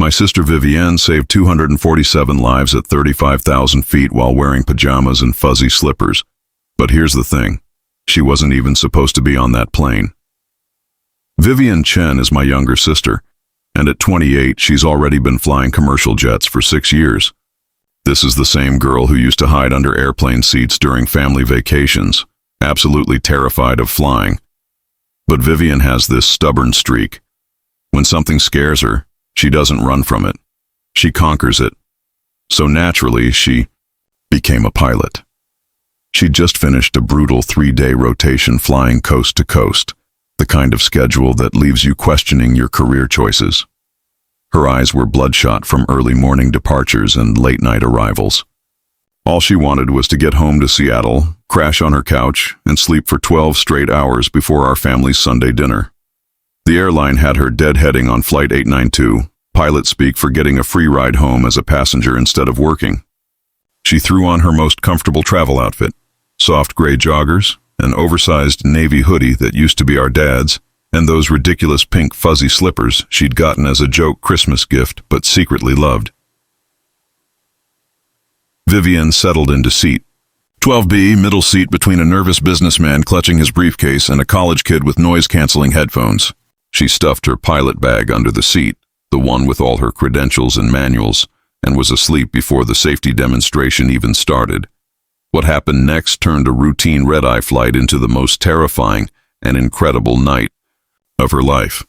My sister Vivienne saved 247 lives at 35,000 feet while wearing pajamas and fuzzy slippers. But here's the thing. She wasn't even supposed to be on that plane. Vivienne Chen is my younger sister, and at 28 she's already been flying commercial jets for 6 years. This is the same girl who used to hide under airplane seats during family vacations, absolutely terrified of flying. But Vivienne has this stubborn streak. When something scares her, she doesn't run from it. She conquers it. So naturally, she became a pilot. She'd just finished a brutal 3-day rotation flying coast to coast, the kind of schedule that leaves you questioning your career choices. Her eyes were bloodshot from early morning departures and late-night arrivals. All she wanted was to get home to Seattle, crash on her couch, and sleep for 12 straight hours before our family's Sunday dinner. The airline had her deadheading on Flight 892, pilot speak for getting a free ride home as a passenger instead of working. She threw on her most comfortable travel outfit, soft gray joggers, an oversized navy hoodie that used to be our dad's, and those ridiculous pink fuzzy slippers she'd gotten as a joke Christmas gift but secretly loved. Vivienne settled into seat 12B, middle seat between a nervous businessman clutching his briefcase and a college kid with noise-canceling headphones. She stuffed her pilot bag under the seat, the one with all her credentials and manuals, and was asleep before the safety demonstration even started. What happened next turned a routine red-eye flight into the most terrifying and incredible night of her life.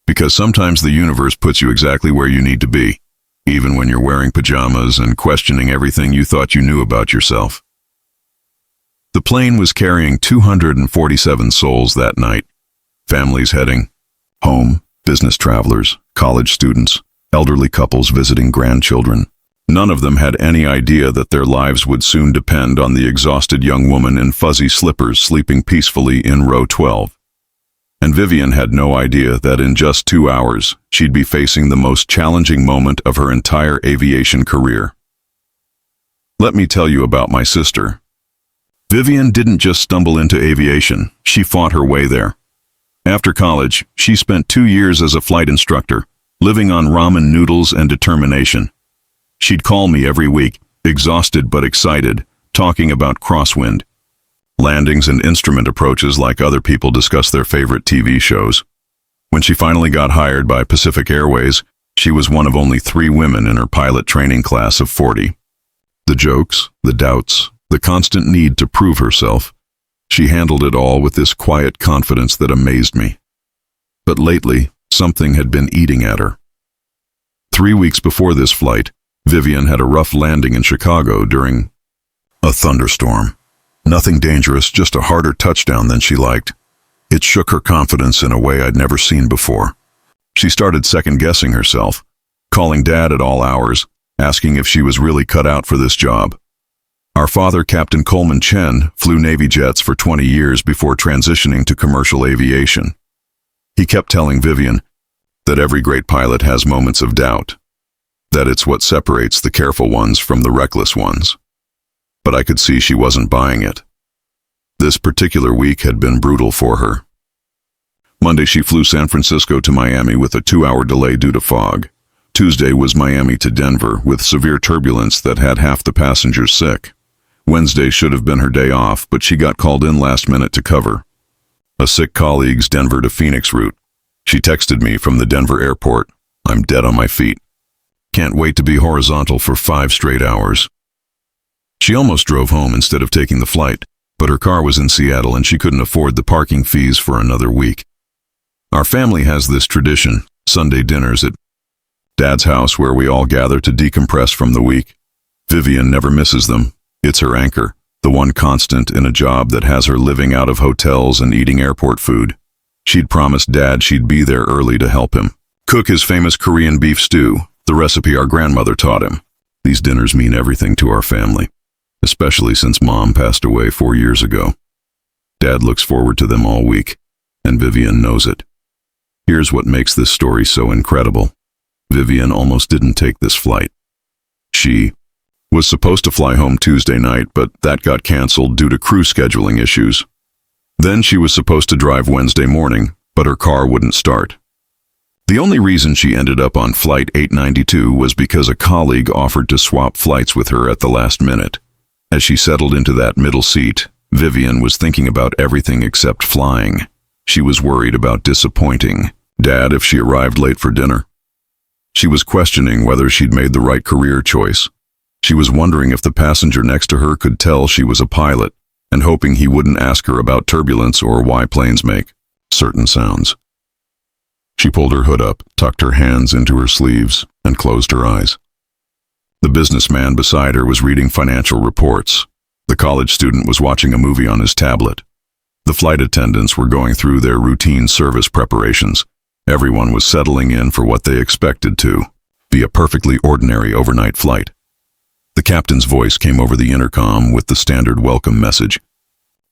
Because sometimes the universe puts you exactly where you need to be, even when you're wearing pajamas and questioning everything you thought you knew about yourself. The plane was carrying 247 souls that night. Families heading home, business travelers, college students, elderly couples visiting grandchildren. None of them had any idea that their lives would soon depend on the exhausted young woman in fuzzy slippers sleeping peacefully in row 12. And Vivienne had no idea that in just 2 hours, she'd be facing the most challenging moment of her entire aviation career. Let me tell you about my sister. Vivienne didn't just stumble into aviation, she fought her way there. After college, she spent 2 years as a flight instructor, living on ramen noodles and determination. She'd call me every week, exhausted but excited, talking about crosswind, landings and instrument approaches like other people discuss their favorite TV shows. When she finally got hired by Pacific Airways, she was one of only 3 women in her pilot training class of 40. The jokes, the doubts, the constant need to prove herself. She handled it all with this quiet confidence that amazed me. But lately, something had been eating at her. 3 weeks before this flight, Vivienne had a rough landing in Chicago during a thunderstorm. Nothing dangerous, just a harder touchdown than she liked. It shook her confidence in a way I'd never seen before. She started second-guessing herself, calling Dad at all hours, asking if she was really cut out for this job. Our father, Captain Coleman Chen, flew Navy jets for 20 years before transitioning to commercial aviation. He kept telling Vivienne that every great pilot has moments of doubt, that it's what separates the careful ones from the reckless ones. But I could see she wasn't buying it. This particular week had been brutal for her. Monday she flew San Francisco to Miami with a 2-hour delay due to fog. Tuesday was Miami to Denver with severe turbulence that had half the passengers sick. Wednesday should have been her day off, but she got called in last minute to cover a sick colleague's Denver to Phoenix route. She texted me from the Denver airport, "I'm dead on my feet. Can't wait to be horizontal for 5 straight hours." She almost drove home instead of taking the flight, but her car was in Seattle and she couldn't afford the parking fees for another week. Our family has this tradition, Sunday dinners at Dad's house where we all gather to decompress from the week. Vivienne never misses them. It's her anchor, the one constant in a job that has her living out of hotels and eating airport food. She'd promised Dad she'd be there early to help him cook his famous Korean beef stew, the recipe our grandmother taught him. These dinners mean everything to our family, especially since Mom passed away 4 years ago. Dad looks forward to them all week, and Vivienne knows it. Here's what makes this story so incredible. Vivienne almost didn't take this flight. She was supposed to fly home Tuesday night, but that got canceled due to crew scheduling issues. Then she was supposed to drive Wednesday morning, but her car wouldn't start. The only reason she ended up on Flight 892 was because a colleague offered to swap flights with her at the last minute. As she settled into that middle seat, Vivian was thinking about everything except flying. She was worried about disappointing Dad if she arrived late for dinner. She was questioning whether she'd made the right career choice. She was wondering if the passenger next to her could tell she was a pilot, and hoping he wouldn't ask her about turbulence or why planes make certain sounds. She pulled her hood up, tucked her hands into her sleeves, and closed her eyes. The businessman beside her was reading financial reports. The college student was watching a movie on his tablet. The flight attendants were going through their routine service preparations. Everyone was settling in for what they expected to be a perfectly ordinary overnight flight. The captain's voice came over the intercom with the standard welcome message.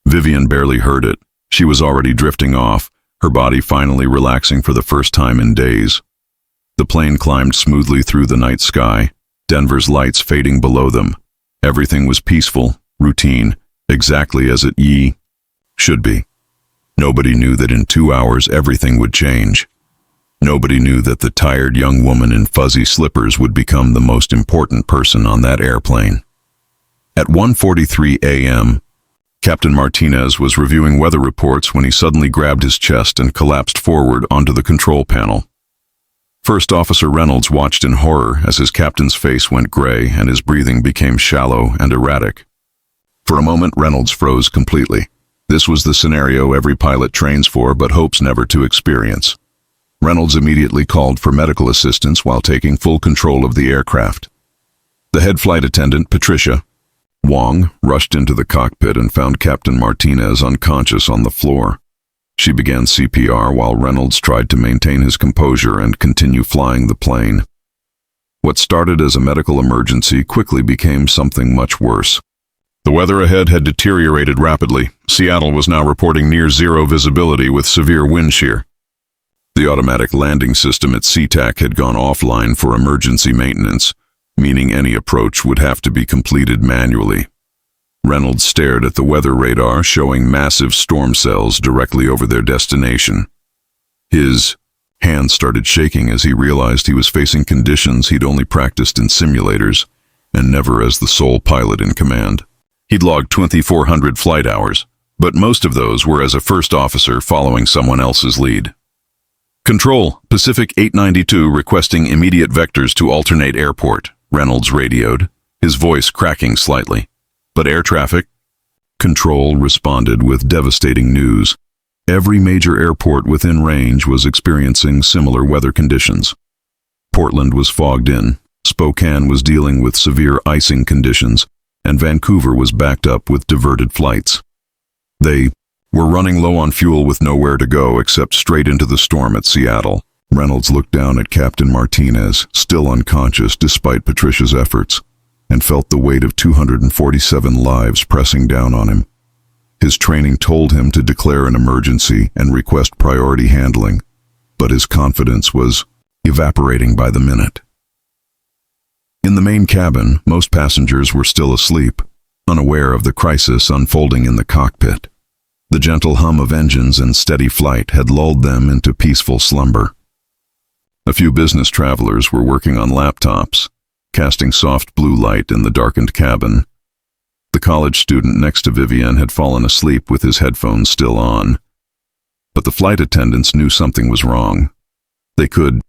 Vivian barely heard it. She was already drifting off, her body finally relaxing for the first time in days. The plane climbed smoothly through the night sky, Denver's lights fading below them. Everything was peaceful, routine, exactly as it should be. Nobody knew that in 2 hours everything would change. Nobody knew that the tired young woman in fuzzy slippers would become the most important person on that airplane. At 1:43 a.m., Captain Martinez was reviewing weather reports when he suddenly grabbed his chest and collapsed forward onto the control panel. First Officer Reynolds watched in horror as his captain's face went gray and his breathing became shallow and erratic. For a moment, Reynolds froze completely. This was the scenario every pilot trains for but hopes never to experience. Reynolds immediately called for medical assistance while taking full control of the aircraft. The head flight attendant, Patricia Wong, rushed into the cockpit and found Captain Martinez unconscious on the floor. She began CPR while Reynolds tried to maintain his composure and continue flying the plane. What started as a medical emergency quickly became something much worse. The weather ahead had deteriorated rapidly. Seattle was now reporting near zero visibility with severe wind shear. The automatic landing system at SeaTac had gone offline for emergency maintenance, meaning any approach would have to be completed manually. Reynolds stared at the weather radar showing massive storm cells directly over their destination. His hands started shaking as he realized he was facing conditions he'd only practiced in simulators and never as the sole pilot in command. He'd logged 2,400 flight hours, but most of those were as a first officer following someone else's lead. Control, Pacific 892 requesting immediate vectors to alternate airport, Reynolds radioed, his voice cracking slightly. But air traffic? Control responded with devastating news. Every major airport within range was experiencing similar weather conditions. Portland was fogged in, Spokane was dealing with severe icing conditions, and Vancouver was backed up with diverted flights. They were running low on fuel with nowhere to go except straight into the storm at Seattle. Reynolds looked down at Captain Martinez, still unconscious despite Patricia's efforts, and felt the weight of 247 lives pressing down on him. His training told him to declare an emergency and request priority handling, but his confidence was evaporating by the minute. In the main cabin, most passengers were still asleep, unaware of the crisis unfolding in the cockpit. The gentle hum of engines and steady flight had lulled them into peaceful slumber. A few business travelers were working on laptops, casting soft blue light in the darkened cabin. The college student next to Vivian had fallen asleep with his headphones still on. But the flight attendants knew something was wrong. They could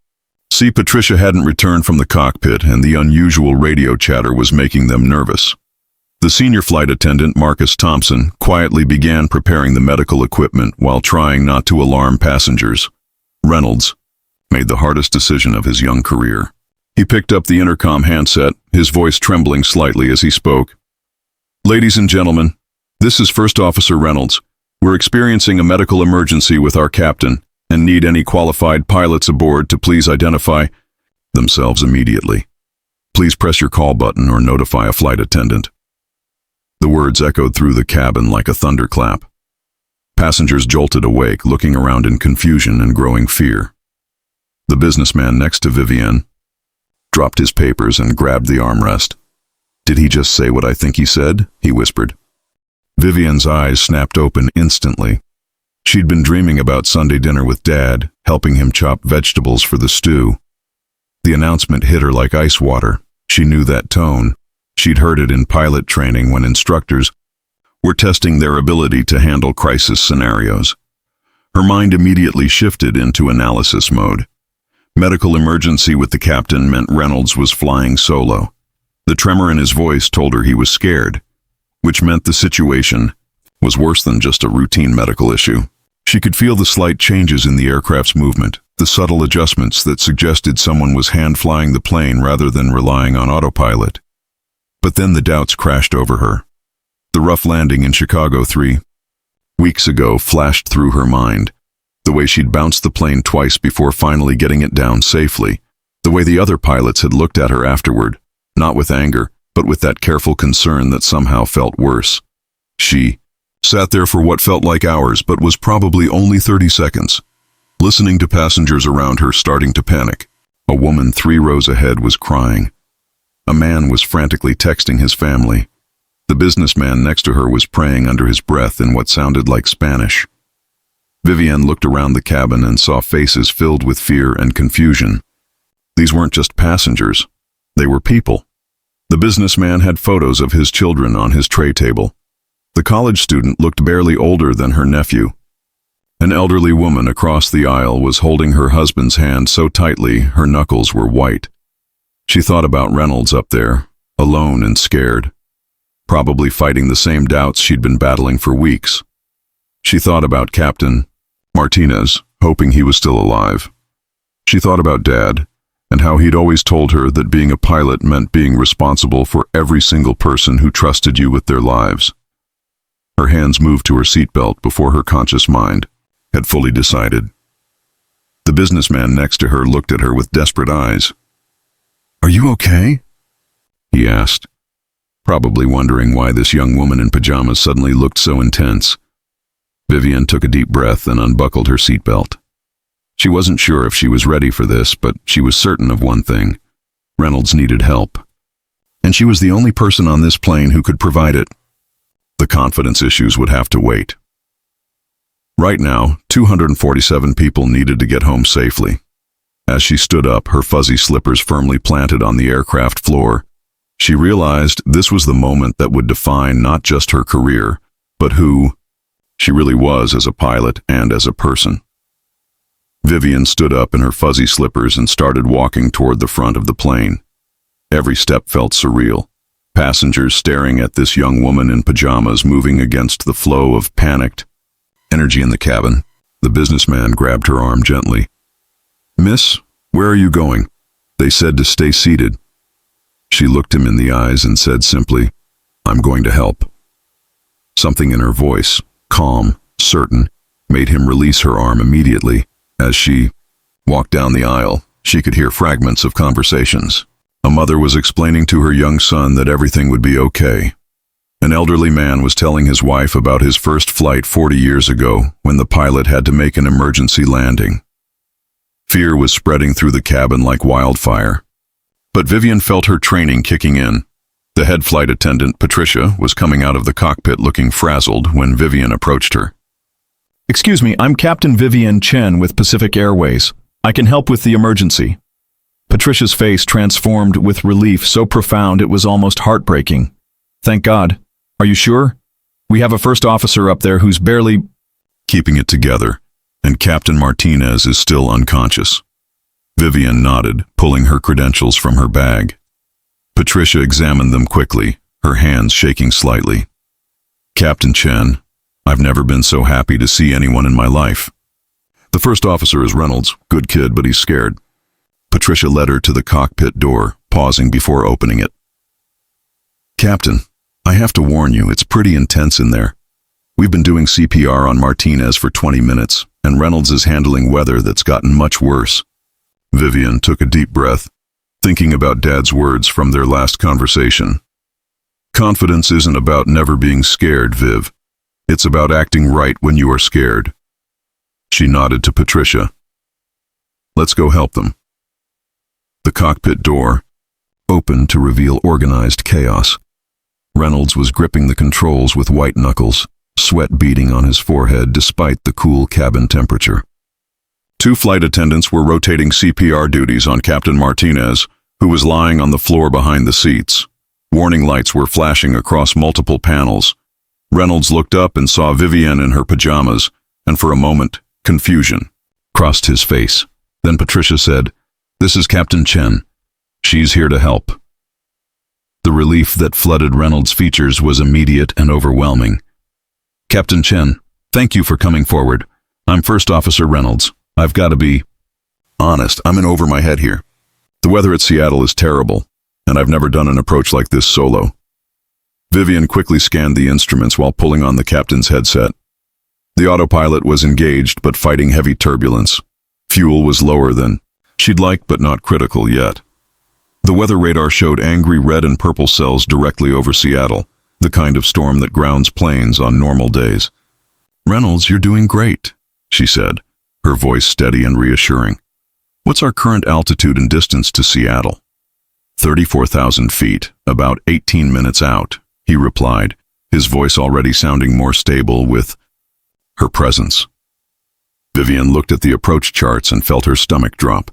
see Patricia hadn't returned from the cockpit, and the unusual radio chatter was making them nervous. The senior flight attendant, Marcus Thompson, quietly began preparing the medical equipment while trying not to alarm passengers. Reynolds made the hardest decision of his young career. He picked up the intercom handset, his voice trembling slightly as he spoke. "Ladies and gentlemen, this is First Officer Reynolds. We're experiencing a medical emergency with our captain and need any qualified pilots aboard to please identify themselves immediately. Please press your call button or notify a flight attendant." The words echoed through the cabin like a thunderclap. Passengers jolted awake, looking around in confusion and growing fear. The businessman next to Vivian dropped his papers and grabbed the armrest. "Did he just say what I think he said?" he whispered. Vivian's eyes snapped open instantly. She'd been dreaming about Sunday dinner with Dad, helping him chop vegetables for the stew. The announcement hit her like ice water. She knew that tone. She'd heard it in pilot training when instructors were testing their ability to handle crisis scenarios. Her mind immediately shifted into analysis mode. Medical emergency with the captain meant Reynolds was flying solo. The tremor in his voice told her he was scared, which meant the situation was worse than just a routine medical issue. She could feel the slight changes in the aircraft's movement, the subtle adjustments that suggested someone was hand-flying the plane rather than relying on autopilot. But then the doubts crashed over her. The rough landing in Chicago 3 weeks ago flashed through her mind. The way she'd bounced the plane twice before finally getting it down safely. The way the other pilots had looked at her afterward, not with anger, but with that careful concern that somehow felt worse. She sat there for what felt like hours but was probably only 30 seconds, listening to passengers around her starting to panic. A woman 3 rows ahead was crying. A man was frantically texting his family. The businessman next to her was praying under his breath in what sounded like Spanish. Vivienne looked around the cabin and saw faces filled with fear and confusion. These weren't just passengers. They were people. The businessman had photos of his children on his tray table. The college student looked barely older than her nephew. An elderly woman across the aisle was holding her husband's hand so tightly her knuckles were white. She thought about Reynolds up there, alone and scared, probably fighting the same doubts she'd been battling for weeks. She thought about Captain Martinez, hoping he was still alive. She thought about Dad, and how he'd always told her that being a pilot meant being responsible for every single person who trusted you with their lives. Her hands moved to her seatbelt before her conscious mind had fully decided. The businessman next to her looked at her with desperate eyes. "Are you okay?" he asked, probably wondering why this young woman in pajamas suddenly looked so intense. Vivienne took a deep breath and unbuckled her seatbelt. She wasn't sure if she was ready for this, but she was certain of one thing. Reynolds needed help. And she was the only person on this plane who could provide it. The confidence issues would have to wait. Right now, 247 people needed to get home safely. As she stood up, her fuzzy slippers firmly planted on the aircraft floor, she realized this was the moment that would define not just her career, but who she really was as a pilot and as a person. Vivienne stood up in her fuzzy slippers and started walking toward the front of the plane. Every step felt surreal. Passengers staring at this young woman in pajamas moving against the flow of panicked energy in the cabin. The businessman grabbed her arm gently. "Miss, where are you going?" They said to stay seated. She looked him in the eyes and said simply, "I'm going to help." Something in her voice, calm, certain, made him release her arm immediately. As she walked down the aisle, she could hear fragments of conversations. A mother was explaining to her young son that everything would be okay. An elderly man was telling his wife about his first flight 40 years ago when the pilot had to make an emergency landing. Fear was spreading through the cabin like wildfire. But Vivienne felt her training kicking in. The head flight attendant, Patricia, was coming out of the cockpit looking frazzled when Vivienne approached her. "Excuse me, I'm Captain Vivienne Chen with Pacific Airways. I can help with the emergency." Patricia's face transformed with relief so profound it was almost heartbreaking. "Thank God. Are you sure? We have a first officer up there who's barely keeping it together, and Captain Martinez is still unconscious." Vivienne nodded, pulling her credentials from her bag. Patricia examined them quickly, her hands shaking slightly. "Captain Chen, I've never been so happy to see anyone in my life. The first officer is Reynolds, good kid, but he's scared." Patricia led her to the cockpit door, pausing before opening it. "Captain, I have to warn you, it's pretty intense in there. We've been doing CPR on Martinez for 20 minutes, and Reynolds is handling weather that's gotten much worse." Vivienne took a deep breath, thinking about Dad's words from their last conversation. "Confidence isn't about never being scared, Viv. It's about acting right when you are scared." She nodded to Patricia. "Let's go help them." The cockpit door opened to reveal organized chaos. Reynolds was gripping the controls with white knuckles, sweat beading on his forehead despite the cool cabin temperature. Two flight attendants were rotating CPR duties on Captain Martinez, who was lying on the floor behind the seats. Warning lights were flashing across multiple panels. Reynolds looked up and saw Vivian in her pajamas, and for a moment, confusion crossed his face. Then Patricia said, "This is Captain Chen. She's here to help." The relief that flooded Reynolds' features was immediate and overwhelming. "Captain Chen, thank you for coming forward. I'm First Officer Reynolds. I've got to be honest, I'm in over my head here. The weather at Seattle is terrible, and I've never done an approach like this solo." Vivian quickly scanned the instruments while pulling on the captain's headset. The autopilot was engaged but fighting heavy turbulence. Fuel was lower than she'd like but not critical yet. The weather radar showed angry red and purple cells directly over Seattle, the kind of storm that grounds planes on normal days. "Reynolds, you're doing great," she said, her voice steady and reassuring. "What's our current altitude and distance to Seattle?" 34,000 feet, about 18 minutes out, he replied, his voice already sounding more stable with her presence. Vivian looked at the approach charts and felt her stomach drop.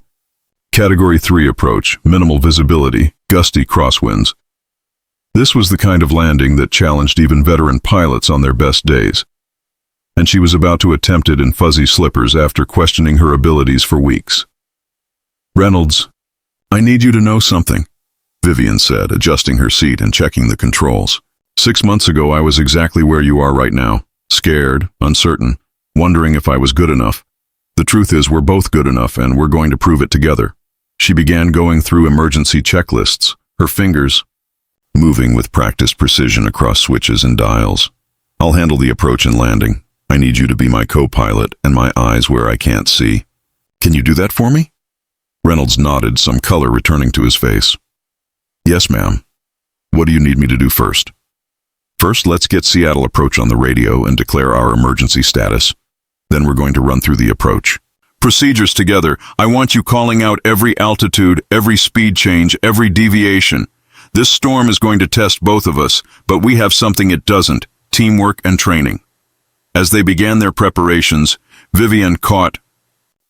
Category 3 approach, minimal visibility, gusty crosswinds. This was the kind of landing that challenged even veteran pilots on their best days. And she was about to attempt it in fuzzy slippers after questioning her abilities for weeks. "Reynolds, I need you to know something," Vivian said, adjusting her seat and checking the controls. 6 months ago, I was exactly where you are right now, scared, uncertain, wondering if I was good enough. The truth is we're both good enough and we're going to prove it together. She began going through emergency checklists, her fingers moving with practiced precision across switches and dials. "I'll handle the approach and landing. I need you to be my co-pilot and my eyes where I can't see. Can you do that for me?" Reynolds nodded, some color returning to his face. "Yes, ma'am. What do you need me to do first?" "First, let's get Seattle approach on the radio and declare our emergency status. Then we're going to run through the approach. Procedures together. I want you calling out every altitude, every speed change, every deviation. This storm is going to test both of us, but we have something it doesn't: teamwork and training." As they began their preparations, Vivian caught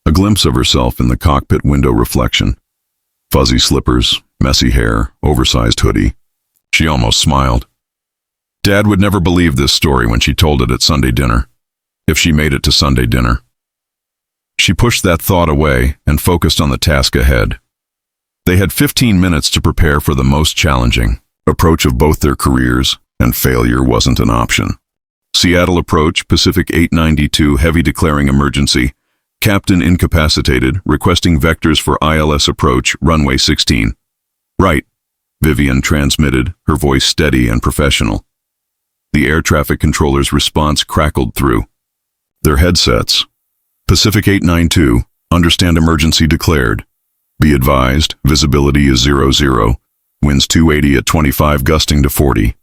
a glimpse of herself in the cockpit window reflection. Fuzzy slippers, messy hair, oversized hoodie. She almost smiled. Dad would never believe this story when she told it at Sunday dinner, if she made it to Sunday dinner. She pushed that thought away and focused on the task ahead. They had 15 minutes to prepare for the most challenging approach of both their careers, and failure wasn't an option. Seattle approach, Pacific 892, heavy declaring emergency. Captain incapacitated, requesting vectors for ILS approach, runway 16. "Right," Vivian transmitted, her voice steady and professional. The air traffic controller's response crackled through their headsets. "Pacific 892, understand emergency declared. Be advised, visibility is 00, winds 280 at 25 gusting to 40.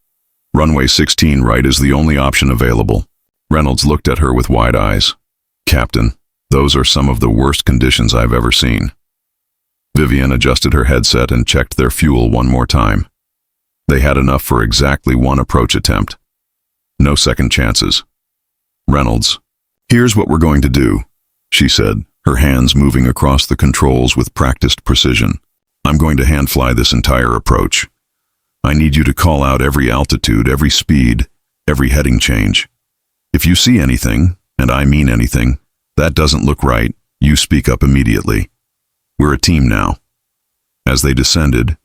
Runway 16 right is the only option available." Reynolds looked at her with wide eyes. "Captain, those are some of the worst conditions I've ever seen." Vivian adjusted her headset and checked their fuel one more time. They had enough for exactly one approach attempt. No second chances. "Reynolds, here's what we're going to do," she said, her hands moving across the controls with practiced precision. "I'm going to hand fly this entire approach. I need you to call out every altitude, every speed, every heading change. If you see anything, and I mean anything, that doesn't look right, you speak up immediately. We're a team now." As they descended,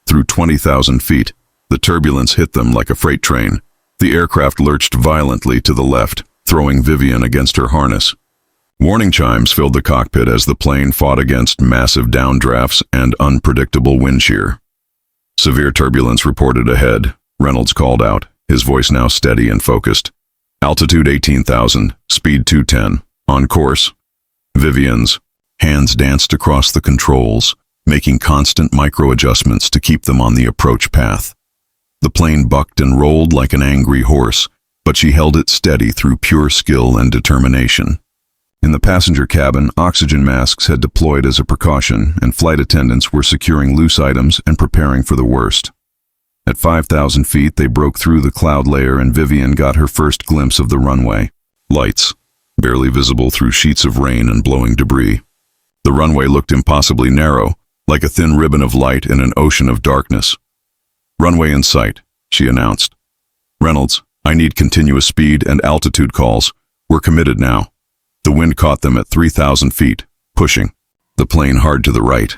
through 20,000 feet, the turbulence hit them like a freight train. The aircraft lurched violently to the left, throwing Vivian against her harness. Warning chimes filled the cockpit as the plane fought against massive downdrafts and unpredictable wind shear. Severe turbulence reported ahead, Reynolds called out, his voice now steady and focused. "Altitude 18,000, speed 210, on course." Vivian's hands danced across the controls, making constant micro-adjustments to keep them on the approach path. The plane bucked and rolled like an angry horse, but she held it steady through pure skill and determination. In the passenger cabin, oxygen masks had deployed as a precaution, and flight attendants were securing loose items and preparing for the worst. At 5,000 feet, they broke through the cloud layer and Vivian got her first glimpse of the runway. Lights, barely visible through sheets of rain and blowing debris. The runway looked impossibly narrow, like a thin ribbon of light in an ocean of darkness. "Runway in sight," she announced. "Reynolds, I need continuous speed and altitude calls. We're committed now." The wind caught them at 3,000 feet, pushing the plane hard to the right.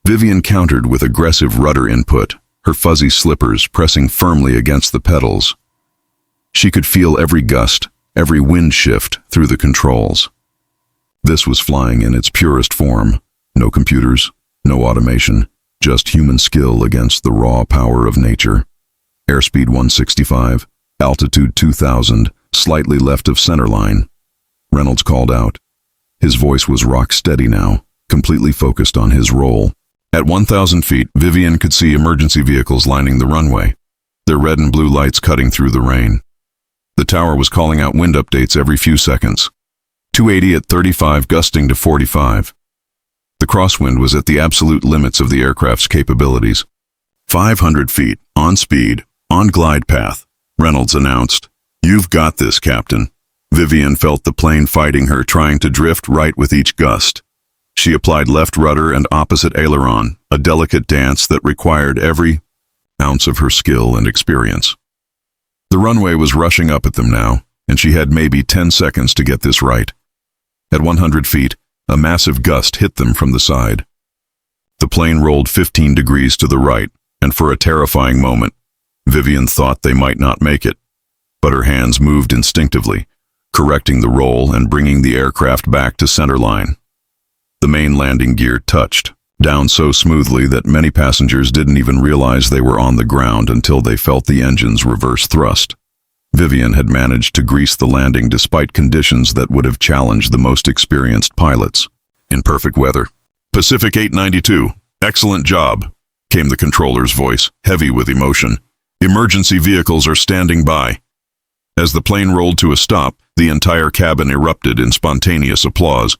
Vivian countered with aggressive rudder input, her fuzzy slippers pressing firmly against the pedals. She could feel every gust, every wind shift through the controls. This was flying in its purest form. No computers, no automation, just human skill against the raw power of nature. Airspeed 165, altitude 2,000, slightly left of centerline. Reynolds called out. His voice was rock steady now, completely focused on his role. At 1,000 feet, Vivian could see emergency vehicles lining the runway, their red and blue lights cutting through the rain. The tower was calling out wind updates every few seconds. 280 at 35, gusting to 45. The crosswind was at the absolute limits of the aircraft's capabilities. 500 feet, on speed, on glide path, Reynolds announced. "You've got this, Captain." Vivian felt the plane fighting her, trying to drift right with each gust. She applied left rudder and opposite aileron, a delicate dance that required every ounce of her skill and experience. The runway was rushing up at them now, and she had maybe 10 seconds to get this right. At 100 feet, a massive gust hit them from the side. The plane rolled 15 degrees to the right, and for a terrifying moment, Vivian thought they might not make it. But her hands moved instinctively, correcting the roll and bringing the aircraft back to centerline. The main landing gear touched, down so smoothly that many passengers didn't even realize they were on the ground until they felt the engine's reverse thrust. Vivian had managed to grease the landing despite conditions that would have challenged the most experienced pilots. In perfect weather. "Pacific 892, excellent job," came the controller's voice, heavy with emotion. "Emergency vehicles are standing by." As the plane rolled to a stop, the entire cabin erupted in spontaneous applause.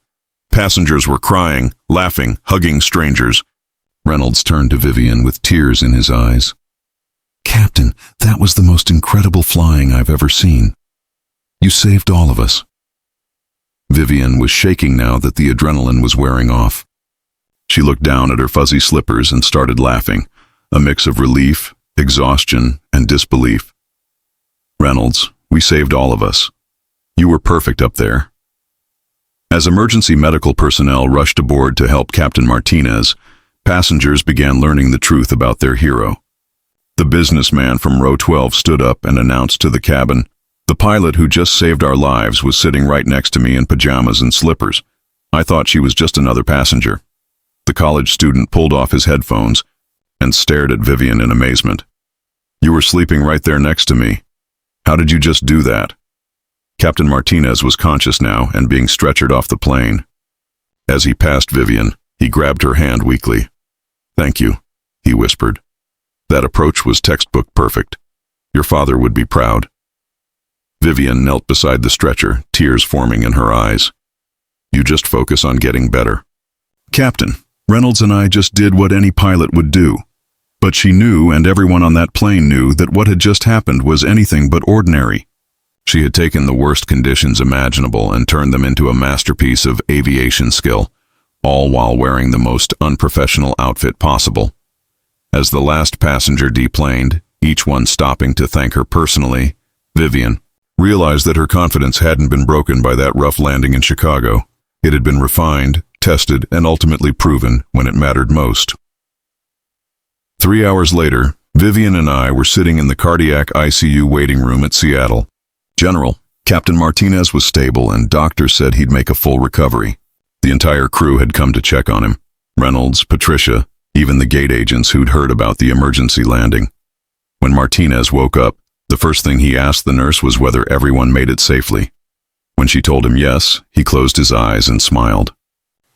Passengers were crying, laughing, hugging strangers. Reynolds turned to Vivian with tears in his eyes. "Captain, that was the most incredible flying I've ever seen. You saved all of us." Vivian was shaking now that the adrenaline was wearing off. She looked down at her fuzzy slippers and started laughing, a mix of relief, exhaustion, and disbelief. "Reynolds, we saved all of us. You were perfect up there." As emergency medical personnel rushed aboard to help Captain Martinez, passengers began learning the truth about their hero. The businessman from row 12 stood up and announced to the cabin, "The pilot who just saved our lives was sitting right next to me in pajamas and slippers. I thought she was just another passenger." The college student pulled off his headphones and stared at Vivian in amazement. "You were sleeping right there next to me. How did you just do that?" Captain Martinez was conscious now and being stretchered off the plane. As he passed Vivian, he grabbed her hand weakly. "Thank you," he whispered. "That approach was textbook perfect. Your father would be proud." Vivian knelt beside the stretcher, tears forming in her eyes. "You just focus on getting better." "Captain, Reynolds and I just did what any pilot would do." But she knew, and everyone on that plane knew, that what had just happened was anything but ordinary. She had taken the worst conditions imaginable and turned them into a masterpiece of aviation skill, all while wearing the most unprofessional outfit possible. As the last passenger deplaned, each one stopping to thank her personally, Vivian realized that her confidence hadn't been broken by that rough landing in Chicago. It had been refined, tested, and ultimately proven when it mattered most. 3 hours later, Vivian and I were sitting in the cardiac ICU waiting room at Seattle. "General, Captain Martinez was stable and doctors said he'd make a full recovery." The entire crew had come to check on him. Reynolds, Patricia, even the gate agents who'd heard about the emergency landing. When Martinez woke up, the first thing he asked the nurse was whether everyone made it safely. When she told him yes, he closed his eyes and smiled.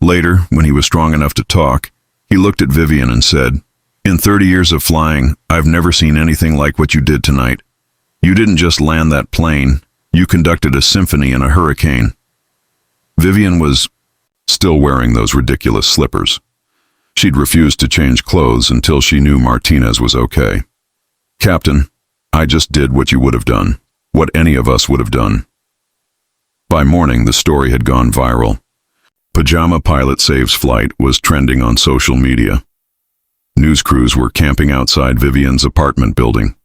Later, when he was strong enough to talk, he looked at Vivian and said, "In 30 years of flying, I've never seen anything like what you did tonight. You didn't just land that plane, you conducted a symphony in a hurricane." Vivian was still wearing those ridiculous slippers. She'd refused to change clothes until she knew Martinez was okay. "Captain, I just did what you would have done, what any of us would have done." By morning, the story had gone viral. "Pajama pilot saves flight" was trending on social media. News crews were camping outside Vivian's apartment building.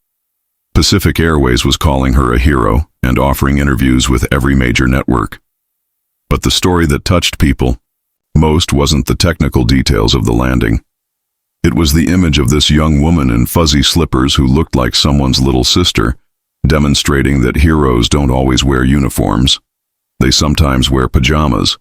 Pacific Airways was calling her a hero and offering interviews with every major network. But the story that touched people most wasn't the technical details of the landing. It was the image of this young woman in fuzzy slippers who looked like someone's little sister, demonstrating that heroes don't always wear uniforms. They sometimes wear pajamas.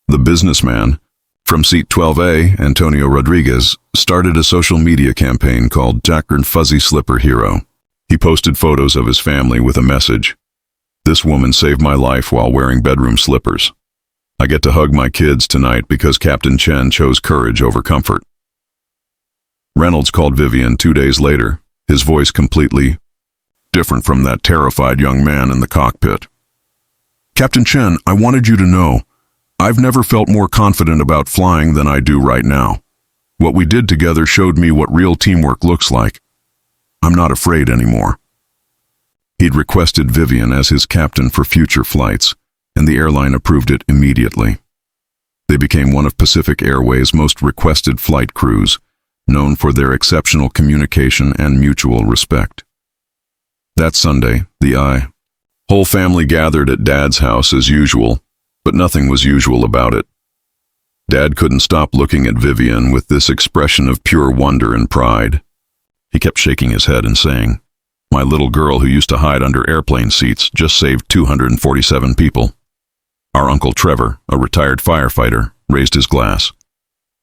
The businessman, from seat 12A, Antonio Rodriguez, started a social media campaign called Jackern Fuzzy Slipper Hero. He posted photos of his family with a message. "This woman saved my life while wearing bedroom slippers. I get to hug my kids tonight because Captain Chen chose courage over comfort." Reynolds called Vivian 2 days later, his voice completely different from that terrified young man in the cockpit. "Captain Chen, I wanted you to know, I've never felt more confident about flying than I do right now. What we did together showed me what real teamwork looks like. I'm not afraid anymore." He'd requested Vivian as his captain for future flights, and the airline approved it immediately. They became one of Pacific Airways' most requested flight crews, known for their exceptional communication and mutual respect. That Sunday, the whole family gathered at Dad's house as usual, but nothing was usual about it. Dad couldn't stop looking at Vivian with this expression of pure wonder and pride. He kept shaking his head and saying, "My little girl who used to hide under airplane seats just saved 247 people." Our Uncle Trevor, a retired firefighter, raised his glass.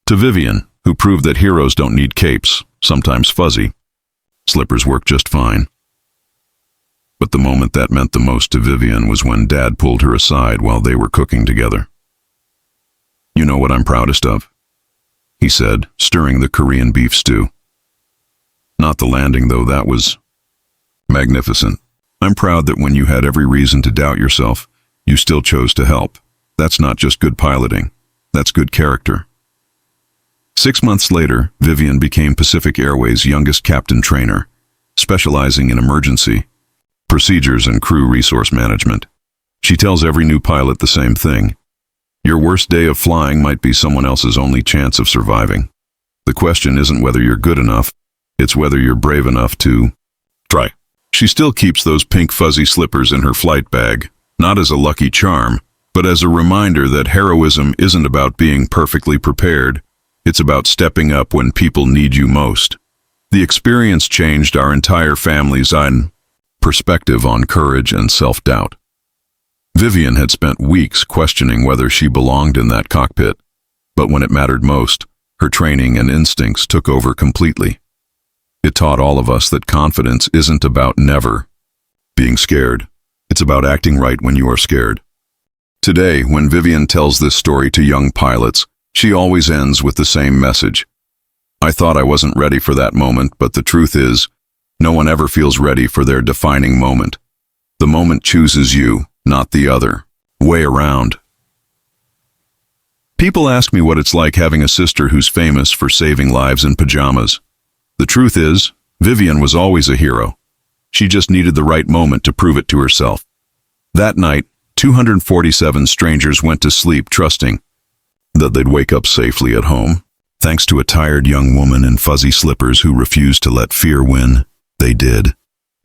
To Vivian, who proved that heroes don't need capes, sometimes fuzzy. Slippers work just fine. But the moment that meant the most to Vivian was when Dad pulled her aside while they were cooking together. "You know what I'm proudest of?" he said, stirring the Korean beef stew. "Not the landing, though. That was magnificent. I'm proud that when you had every reason to doubt yourself, you still chose to help. That's not just good piloting. That's good character." 6 months later, Vivian became Pacific Airways' youngest captain trainer, specializing in emergency procedures and crew resource management. She tells every new pilot the same thing. Your worst day of flying might be someone else's only chance of surviving. The question isn't whether you're good enough, it's whether you're brave enough to try. She still keeps those pink fuzzy slippers in her flight bag, not as a lucky charm, but as a reminder that heroism isn't about being perfectly prepared. It's about stepping up when people need you most. The experience changed our entire family's perspective on courage and self-doubt. Vivian had spent weeks questioning whether she belonged in that cockpit, but when it mattered most, her training and instincts took over completely. It taught all of us that confidence isn't about never being scared. It's about acting right when you are scared. Today, when Vivian tells this story to young pilots, she always ends with the same message. "I thought I wasn't ready for that moment, but the truth is, no one ever feels ready for their defining moment. The moment chooses you, not the other way around." People ask me what it's like having a sister who's famous for saving lives in pajamas. The truth is, Vivian was always a hero. She just needed the right moment to prove it to herself. That night, 247 strangers went to sleep trusting that they'd wake up safely at home. Thanks to a tired young woman in fuzzy slippers who refused to let fear win, they did.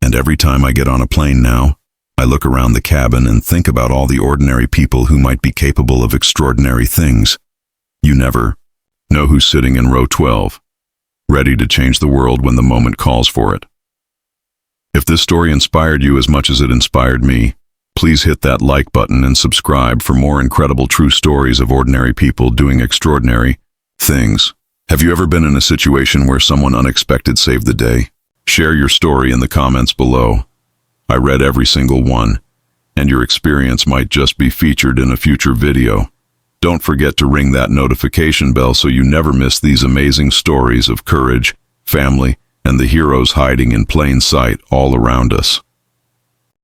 And every time I get on a plane now, I look around the cabin and think about all the ordinary people who might be capable of extraordinary things. You never know who's sitting in row 12, ready to change the world when the moment calls for it. If this story inspired you as much as it inspired me, please hit that like button and subscribe for more incredible true stories of ordinary people doing extraordinary things. Have you ever been in a situation where someone unexpected saved the day? Share your story in the comments below. I read every single one, and your experience might just be featured in a future video. Don't forget to ring that notification bell so you never miss these amazing stories of courage, family, and the heroes hiding in plain sight all around us.